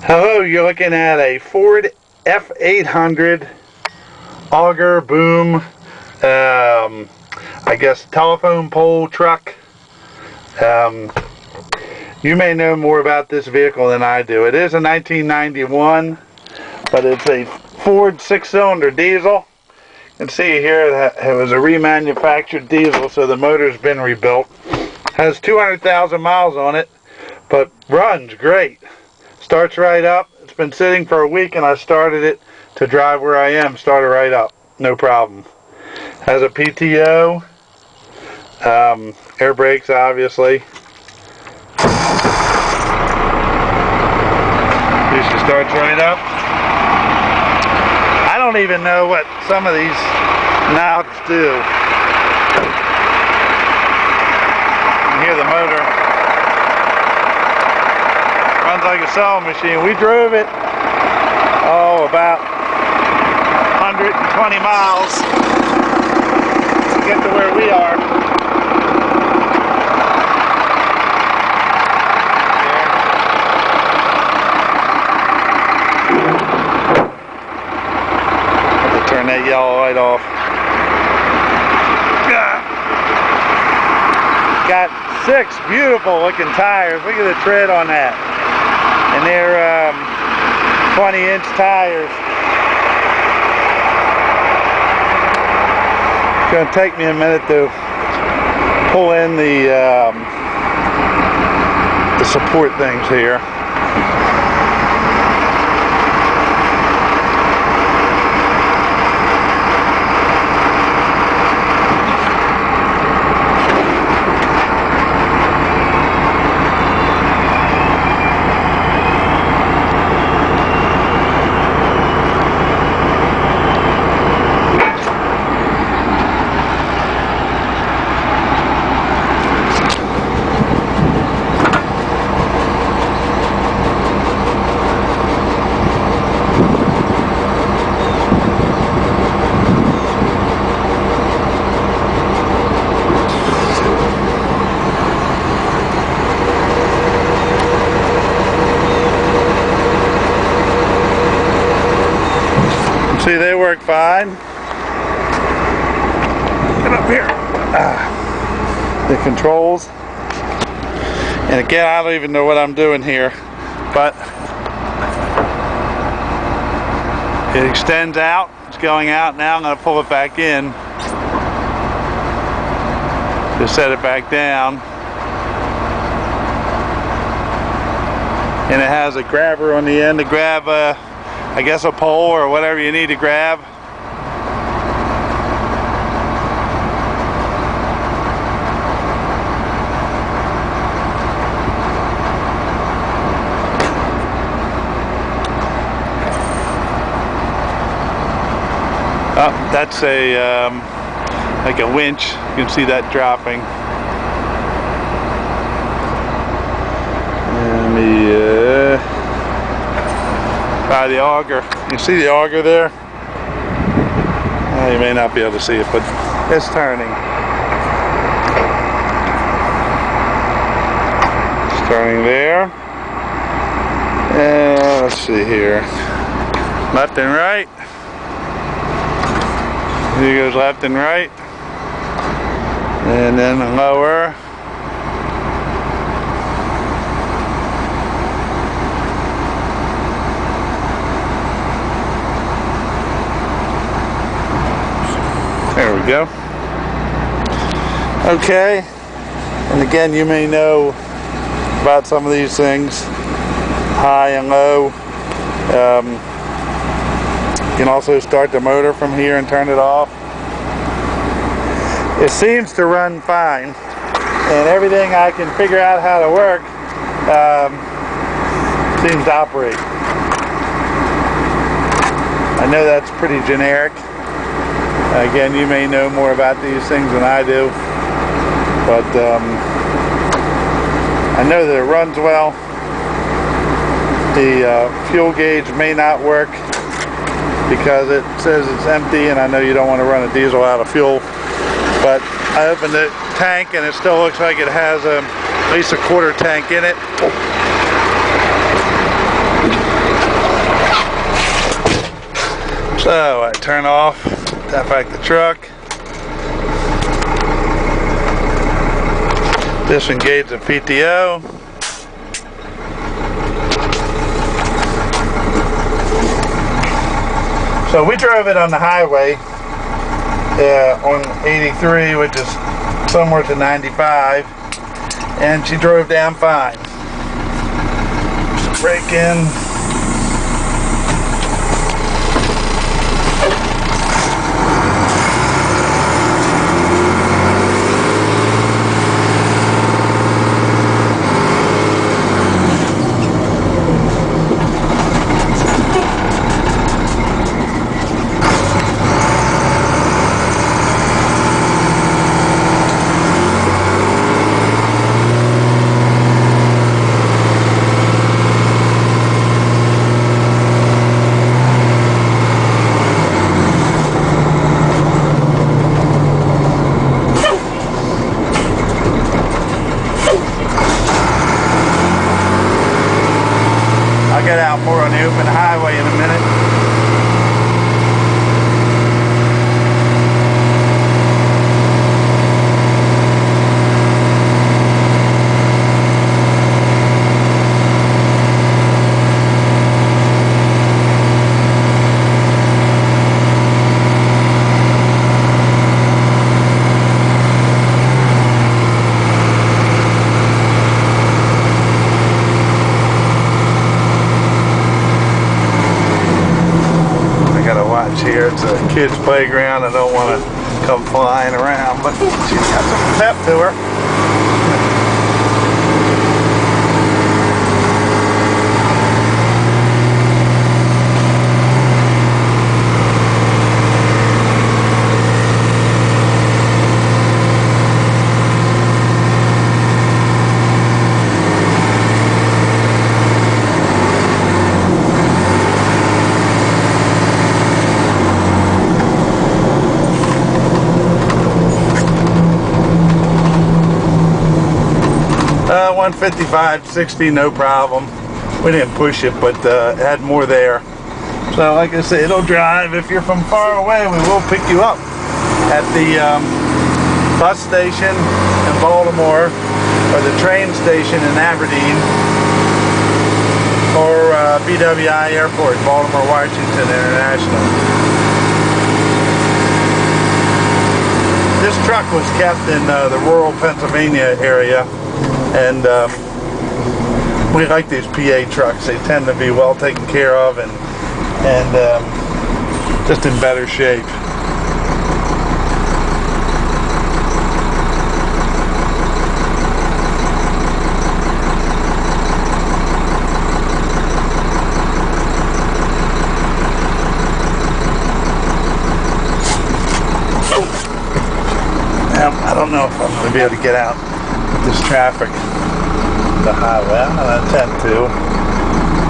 Hello, you're looking at a Ford F800 auger boom, I guess telephone pole truck. You may know more about this vehicle than I do. It is a 1991, but it's a Ford 6-cylinder diesel. You can see here that it was a remanufactured diesel, so the motor's been rebuilt. Has 200,000 miles on it, but runs great. Starts right up. It's been sitting for a week and I started it to drive where I am. Started right up. No problem. Has a PTO. Air brakes, obviously. Usually starts right up. I don't even know what some of these knobs do. You can hear the motor. Runs like a sewing machine. We drove it, about 120 miles to get to where we are. Have to turn that yellow light off. Got 6 beautiful looking tires. Look at the tread on that. And they're 20-inch tires. It's going to take me a minute to pull in the support things here. See, they work fine. Get up here. The controls. And again, I don't even know what I'm doing here, but it extends out. It's going out now. I'm going to pull it back in. Just set it back down. And it has a grabber on the end to grab I guess a pole or whatever you need to grab. Oh, that's a like a winch. You can see that dropping. And by the auger. You see the auger there? You may not be able to see it, but it's turning. It's turning there. And let's see here. Left and right. Here goes left and right. And then lower. There we go. Okay, and again, you may know about some of these things, high and low. You can also start the motor from here and turn it off. It seems to run fine, and everything I can figure out how to work seems to operate. I know that's pretty generic. Again, you may know more about these things than I do, but I know that it runs well. The fuel gauge may not work because it says it's empty, and I know you don't want to run a diesel out of fuel, but I opened the tank and it still looks like it has at least a quarter tank in it. So I turn off, tap back the truck, disengage the PTO. So we drove it on the highway on 83, which is somewhere to 95, and she drove down fine. Brake in. I'll get out more on the open highway in a minute. Here it's a kid's playground. I don't want to come flying around, but she's got some pep to her. Uh, 155, 60, no problem. We didn't push it, but had more there. So like I said, it'll drive. If you're from far away, we will pick you up at the bus station in Baltimore, or the train station in Aberdeen, or BWI Airport, Baltimore, Washington International. This truck was kept in the rural Pennsylvania area, and we like these PA trucks. They tend to be well taken care of and just in better shape. I don't know if I'm going to be able to get out with this traffic, the highway. I'm going to attempt to.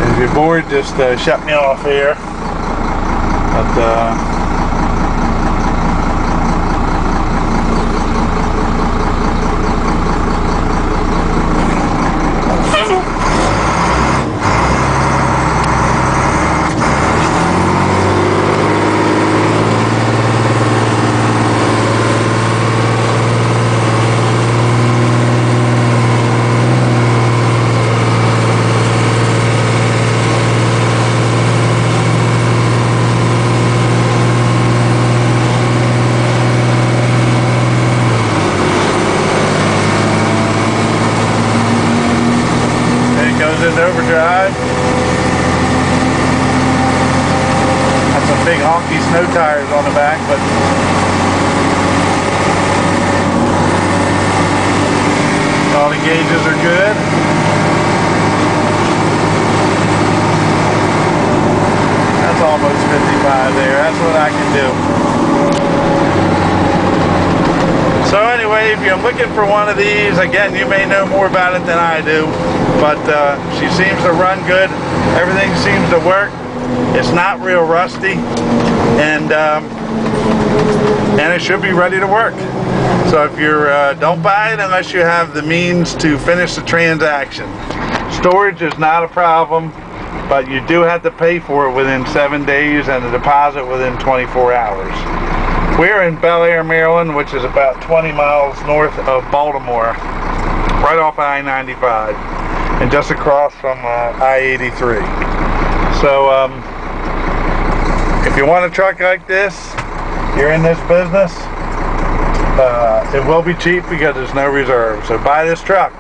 And if you're bored, just shut me off here. But into overdrive. Got some big honky snow tires on the back, but all the gauges are good. That's almost 55 there. That's what I can do. So anyway, if you're looking for one of these, again, you may know more about it than I do, but she seems to run good. Everything seems to work. It's not real rusty, and it should be ready to work. So if you're don't buy it unless you have the means to finish the transaction. Storage is not a problem, but you do have to pay for it within 7 days and a deposit within 24 hours. We're in Bel Air, Maryland, which is about 20 miles north of Baltimore, right off I-95 and just across from I-83. So if you want a truck like this, you're in this business, it will be cheap because there's no reserve. So buy this truck.